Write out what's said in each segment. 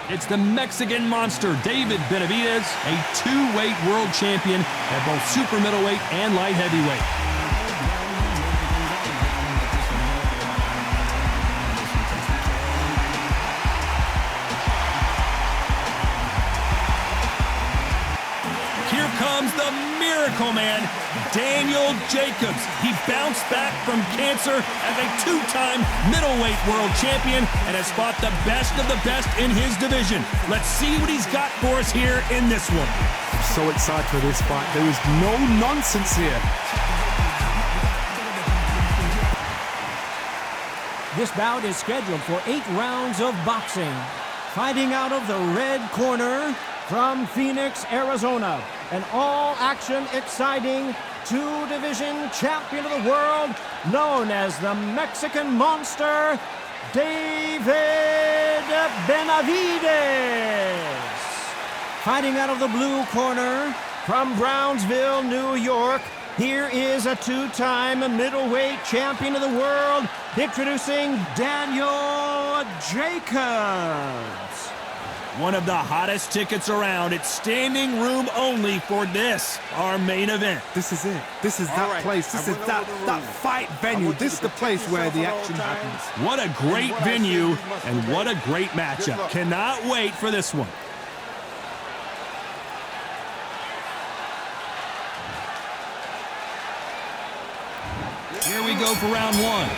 It's the Mexican monster, David Benavidez, a two-weight world champion at both super middleweight and light heavyweight. Here comes the Miracle Man, Daniel Jacobs. He bounced back from cancer as a two-time middleweight world champion and has fought the best of the best in his division. Let's see what he's got for us here in this one. I'm so excited for this fight. There is no nonsense here. This bout is scheduled for 8 rounds of boxing. Fighting out of the red corner from Phoenix, Arizona, an all-action, exciting two-division champion of the world, known as the Mexican Monster, David Benavidez. Fighting out of the blue corner from Brownsville, New York, here is a two-time middleweight champion of the world, introducing Daniel Jacobs. One of the hottest tickets around. It's standing room only for this, our main event. This is it. This is that place. This is that fight venue. This is the place where the action happens. What a great venue and what a great matchup. Cannot wait for this one. Here we go for round one.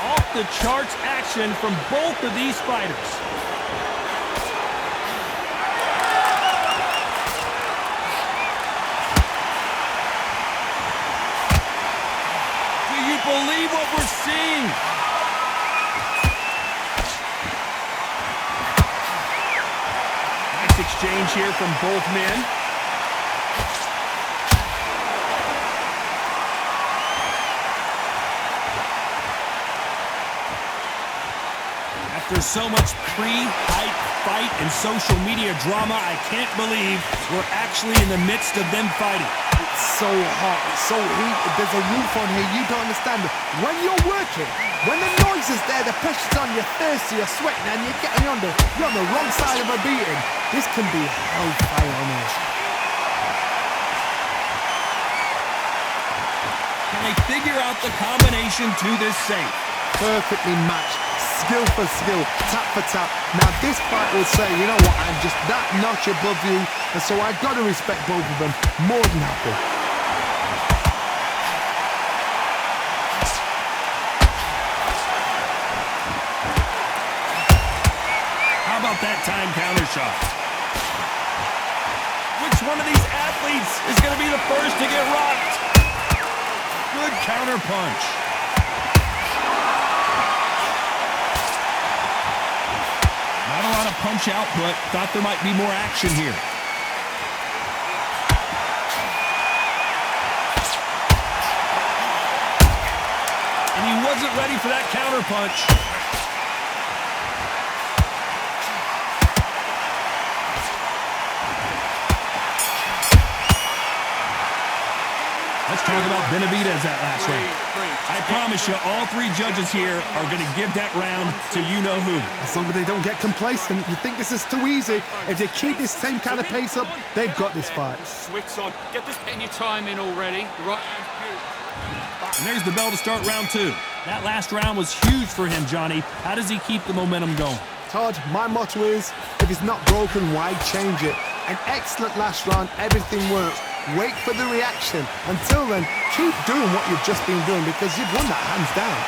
Off the charts action from both of these fighters. Do you believe what we're seeing? Nice exchange here from both men. After so much pre-hype fight and social media drama, I can't believe we're actually in the midst of them fighting. It's so hot, it's so heated, there's a roof on here, you don't understand. When you're working, when the noise is there, the pressure's on, you're thirsty, you're sweating, and you're on the wrong side of a beating. This can be hellfire on earth. Can they figure out the combination to this safe? Perfectly matched. Skill for skill, tap for tap. Now this fight will say, you know what, I'm just that notch above you, and so I've got to respect both of them. More than happy. How about that time counter shot? Which one of these athletes is going to be the first to get rocked? Good counter punch. Not a lot of punch output. Thought there might be more action here. And he wasn't ready for that counter punch. Let's talk about Benavidez that last round. I promise you, all three judges here are going to give that round to you-know-who. As long as they don't get complacent, you think this is too easy. If they keep this same kind of pace up, they've got this fight. Switch on. Get your time in already. Right. And there's the bell to start round two. That last round was huge for him, Johnny. How does he keep the momentum going? Todd, my motto is, if it's not broken, why change it? An excellent last round, everything works. Wait for the reaction. Until then, keep doing what you've just been doing because you've won that hands down.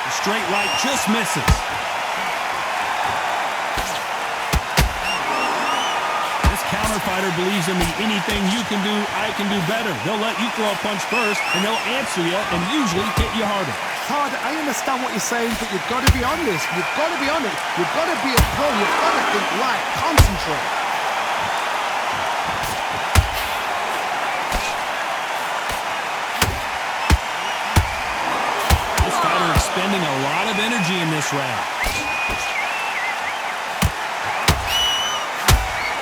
The straight right just misses. This counter fighter believes in the anything you can do, I can do better. They'll let you throw a punch first, and they'll answer you and usually hit you harder. Todd, I understand what you're saying, but you've got to be honest. You've got to be honest. You've got to be a pro. You've got to think right. Concentrate. This fighter expending a lot of energy in this round.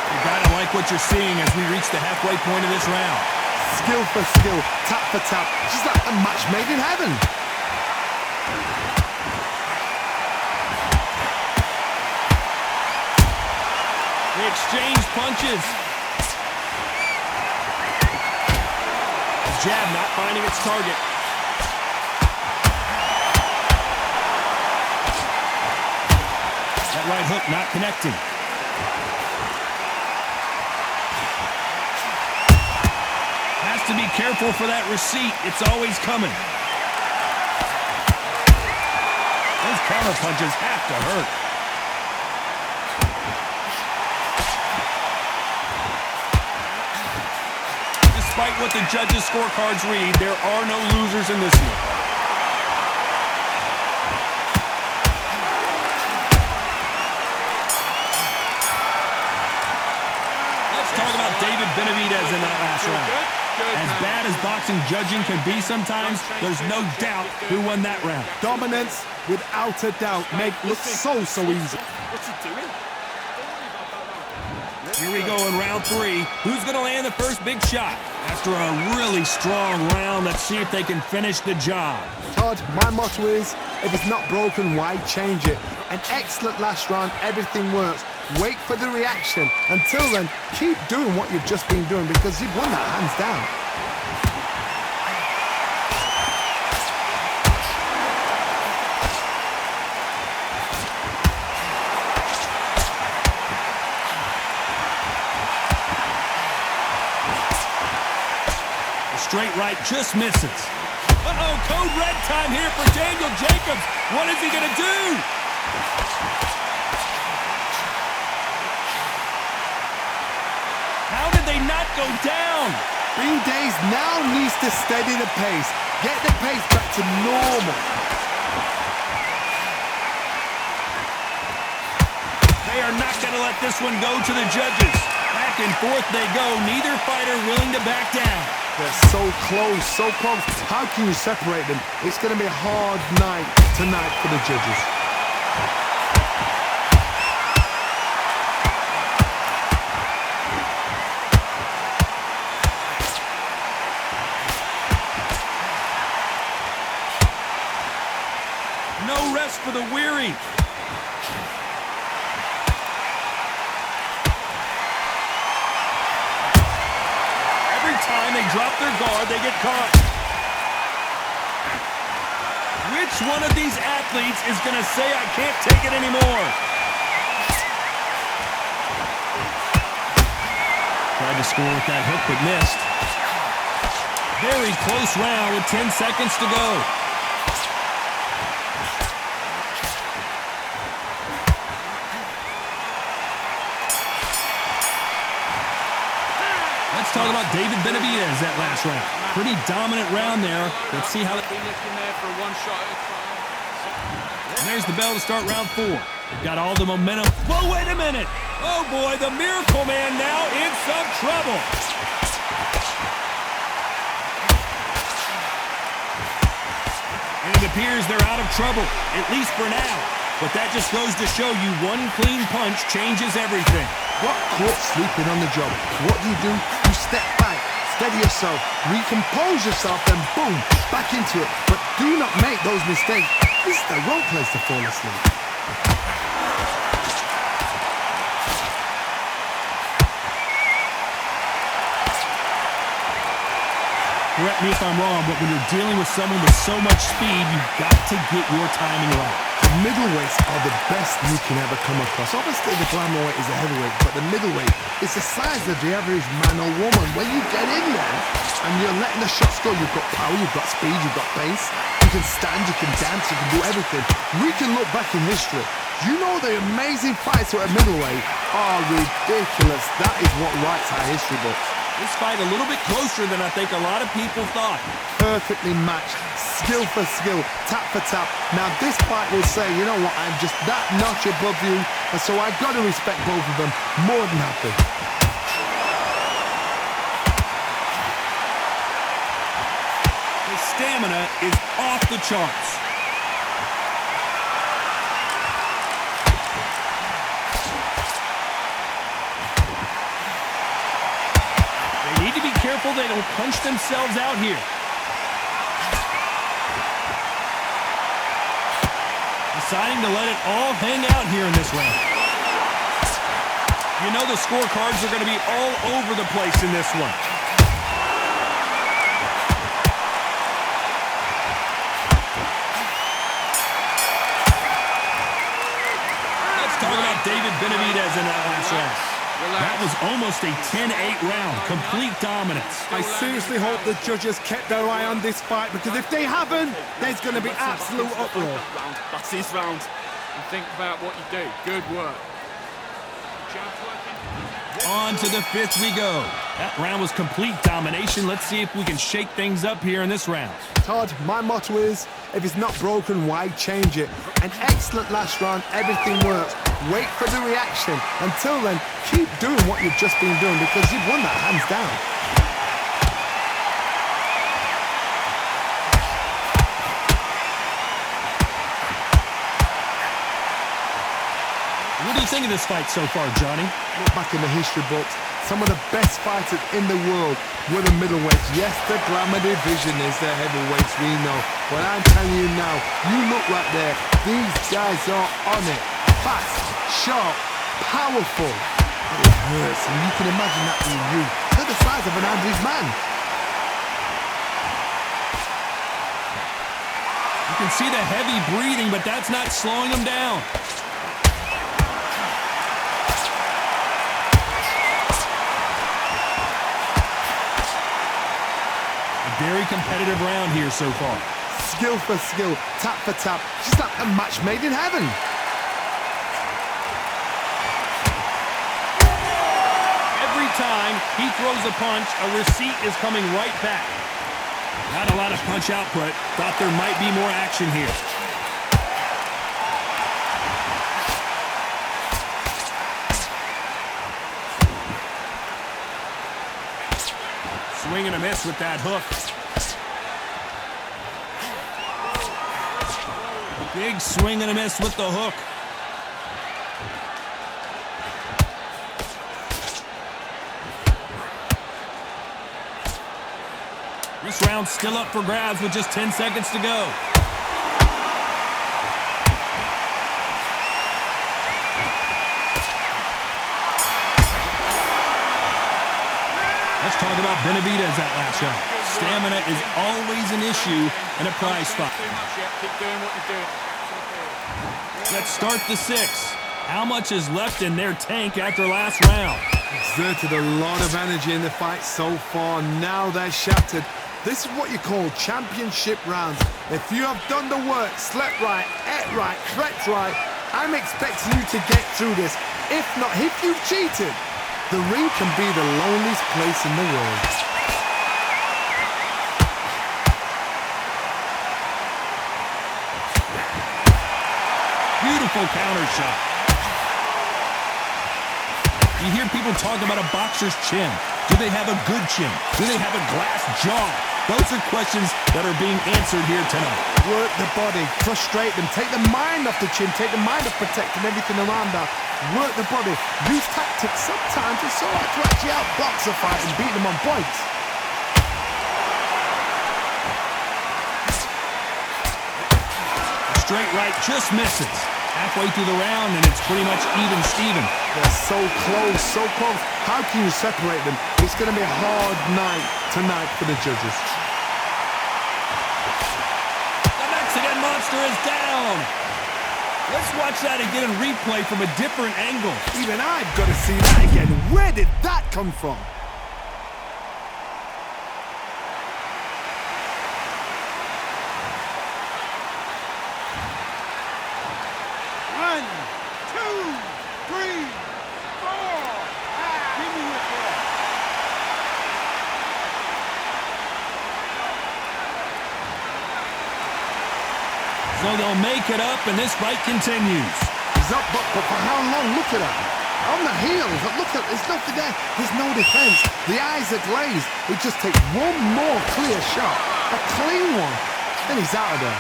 You gotta like what you're seeing as we reach the halfway point of this round. Skill for skill, tap for tap, just like a match made in heaven. They exchange punches. Jab not finding its target. That right hook not connecting. Has to be careful for that receipt. It's always coming. Those counter punches have to hurt. Despite what the judges' scorecards read, there are no losers in this one. Let's talk about David Benavidez in that last round. As bad as boxing judging can be sometimes, there's no doubt who won that round. Dominance, without a doubt, made it look so easy. What's he doing? Here we go in round 3. Who's going to land the first big shot? After a really strong round, let's see if they can finish the job. Todd, my motto is, if it's not broken, why change it? An excellent last round, everything works. Wait for the reaction. Until then, keep doing what you've just been doing because you've won that hands down. Straight right just misses. Uh-oh, code red time here for Daniel Jacobs. What is he going to do? How did they not go down? Green Days now needs to steady the pace. Get the pace back to normal. They are not going to let this one go to the judges. Back and forth they go. Neither fighter willing to back down. They're so close, so close. How can you separate them? It's going to be a hard night tonight for the judges. No rest for the weary. Time they drop their guard, they get caught. Which one of these athletes is going to say, I can't take it anymore? Tried to score with that hook, but missed. Very close round with 10 seconds to go. Let's talk about David Benavidez that last round. Pretty dominant round there. Let's see how... Been looking there for one shot at a time. And there's the bell to start round 4. They've got all the momentum. Whoa, wait a minute! Oh boy, the Miracle Man now in some trouble. And it appears they're out of trouble, at least for now. But that just goes to show you one clean punch changes everything. What caught sleeping on the job? What do? You step back, steady yourself, recompose yourself, then boom, back into it. But do not make those mistakes. This is the wrong place to fall asleep. Correct me if I'm wrong, but when you're dealing with someone with so much speed, you've got to get your timing right. The middleweights are the best you can ever come across. Obviously, the flyweight is a heavyweight, but the middleweight is the size of the average man or woman. When you get in there and you're letting the shots go, you've got power, you've got speed, you've got pace. You can stand, you can dance, you can do everything. We can look back in history. You know the amazing fights at middleweight are ridiculous. That is what writes our history books. This fight a little bit closer than I think a lot of people thought. Perfectly matched, skill for skill, tap for tap. Now this fight will say, you know what, I'm just that notch above you, and so I've got to respect both of them more than happy. His stamina is off the charts. careful they don't punch themselves out here. Deciding to let it all hang out here in this round. You know the scorecards are going to be all over the place in this one. Let's talk about David Benavidez in that last round. That was almost a 10-8 round, complete dominance. I seriously hope the judges kept their eye on this fight, because if they haven't, there's going to be absolute uproar. That's his round. And think about what you do. Good work. On to the fifth we go. That round was complete domination. Let's see if we can shake things up here in this round. Todd, my motto is, if it's not broken, why change it? An excellent last round, everything works. Wait for the reaction. Until then, keep doing what you've just been doing, because you've won that hands down. What do you think of this fight so far, Johnny? Look back in the history books. Some of the best fighters in the world were the middleweights. Yes, the glamour division is the heavyweights, we know. But I'm telling you now, you look right there, these guys are on it. Fast, sharp, powerful. It hurts, and you can imagine that being you. They're the size of an average man. You can see the heavy breathing, but that's not slowing him down. Very competitive round here so far. Skill for skill, tap for tap, just like a match made in heaven. Every time he throws a punch, a receipt is coming right back. Not a lot of punch output. Thought there might be more action here. Swing and a miss with that hook. Big swing and a miss with the hook. This round's still up for grabs with just 10 seconds to go. Let's talk about Benavidez that last shot. Stamina is always an issue in a prize fight. Keep doing what you're doing. Let's start the sixth. How much is left in their tank after last round? Exerted a lot of energy in the fight so far. Now they're shattered. This is what you call championship rounds. If you have done the work, slept right, ate right, slept right, I'm expecting you to get through this. If not, if you've cheated, the ring can be the loneliest place in the world. Beautiful counter shot. You hear people talk about a boxer's chin. Do they have a good chin? Do they have a glass jaw? Those are questions that are being answered here tonight. Work the body, frustrate them, take the mind off the chin, take the mind off protecting everything around that. Work the body, use tactics. Sometimes it's all right to actually outbox a fight and beat them on points. Straight right just misses. Halfway through the round, and it's pretty much even Steven. They're so close, so close. How can you separate them? It's going to be a hard night tonight for the judges. The Mexican monster is down. Let's watch that again in replay from a different angle. Even I've got to see that again. Where did that come from? So they'll make it up, and this fight continues. He's up, but for how long? Look at that. On the heels, look at, there's nothing there. There's no defense. The eyes are glazed. It just takes one more clear shot. A clean one. Then he's out of there.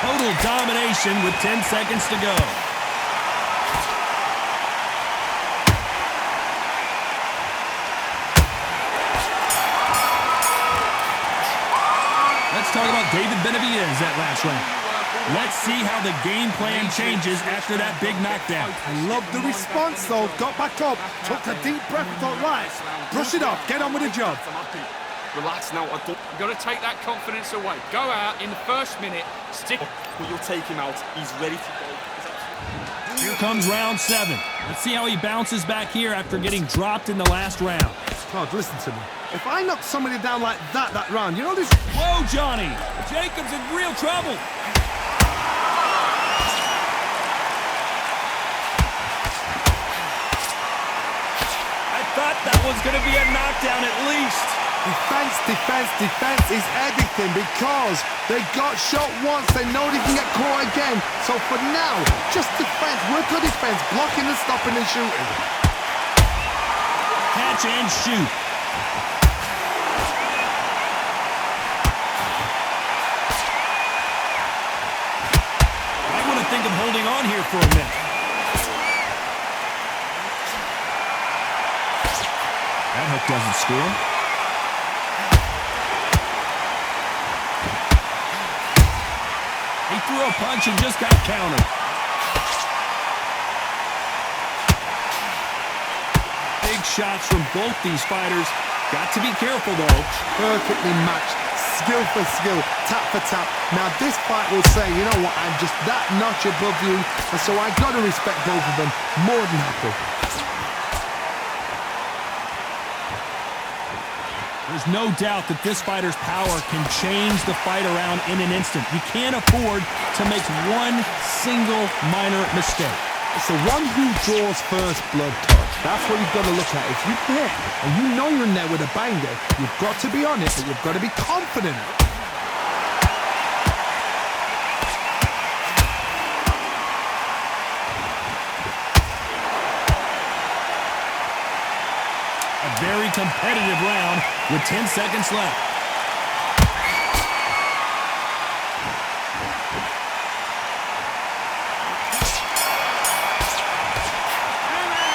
Total domination with 10 seconds to go. talk about David Benavidez that last round. Let's see how the game plan changes after that big knockdown. I love the response, though. Got back up, took a deep breath, thought, right, brush it off, get on with the job. Relax now. You've got to take that confidence away. Go out in the first minute, stick. Well, you'll take him out. He's ready to go. Here comes round 7. Let's see how he bounces back here after getting dropped in the last round. God, listen to me. If I knock somebody down like that round, you know this... Whoa, Johnny! Jacobs in real trouble! I thought that was going to be a knockdown at least. Defense, defense, defense is everything because they got shot once, they know they can get caught again. So for now, just defense, work on defense, blocking and stopping and shooting. Catch and shoot. I want to think of holding on here for a minute. That hook doesn't score. He threw a punch and just got countered. Big shots from both these fighters. Got to be careful, though. Perfectly matched, skill for skill, tap for tap. Now this fight will say, you know what, I'm just that notch above you, and so I got to respect both of them more than happy. There's no doubt that this fighter's power can change the fight around in an instant. You can't afford to make one single minor mistake. It's the one who draws first blood touch. That's what you've got to look at. If you hit and you know you're in there with a banger, you've got to be on it, but you've got to be confident. A very competitive round with 10 seconds left.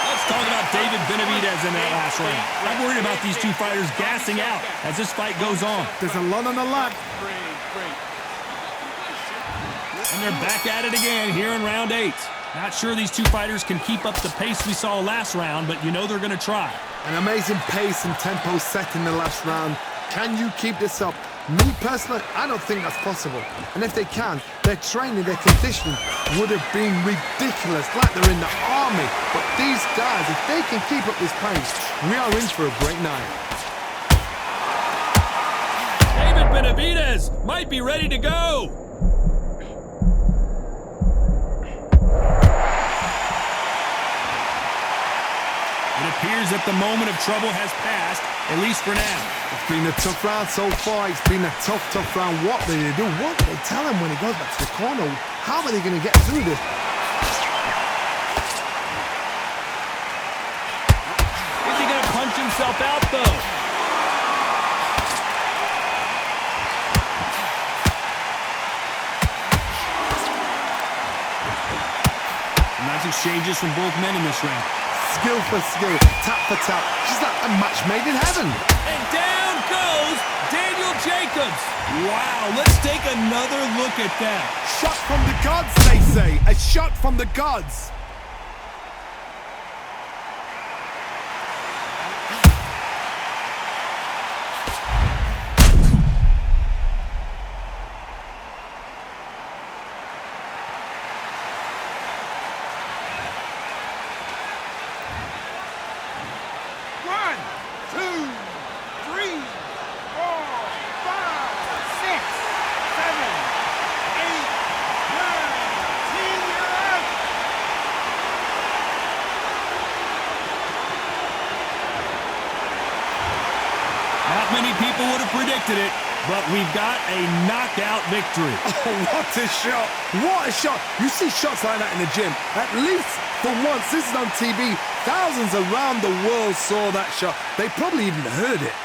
Let's talk about David Benavidez in that last round. I'm worried about these two fighters gassing out as this fight goes on. There's a lot on the line. And they're back at it again here in round 8. Not sure these two fighters can keep up the pace we saw last round, but you know they're going to try. An amazing pace and tempo set in the last round. Can you keep this up? Me personally, I don't think that's possible. And if they can, their training, their conditioning would have been ridiculous, like they're in the army. But these guys, if they can keep up this pace, we are in for a great night. David Benavidez might be ready to go. It appears that the moment of trouble has passed, at least for now. It's been a tough round so far. It's been a tough round. What do they do? What do they tell him when he goes back to the corner? How are they going to get through this? Is he going to punch himself out, though? Nice exchanges from both men in this round. Skill for skill, tap for tap. She's like a match made in heaven. And down goes Daniel Jacobs. Wow, let's take another look at that. Shot from the gods, they say. A shot from the gods. Many people would have predicted it, but we've got a knockout victory. Oh, what a shot. What a shot. You see shots like that in the gym. At least for once, this is on TV. Thousands around the world saw that shot. They probably even heard it.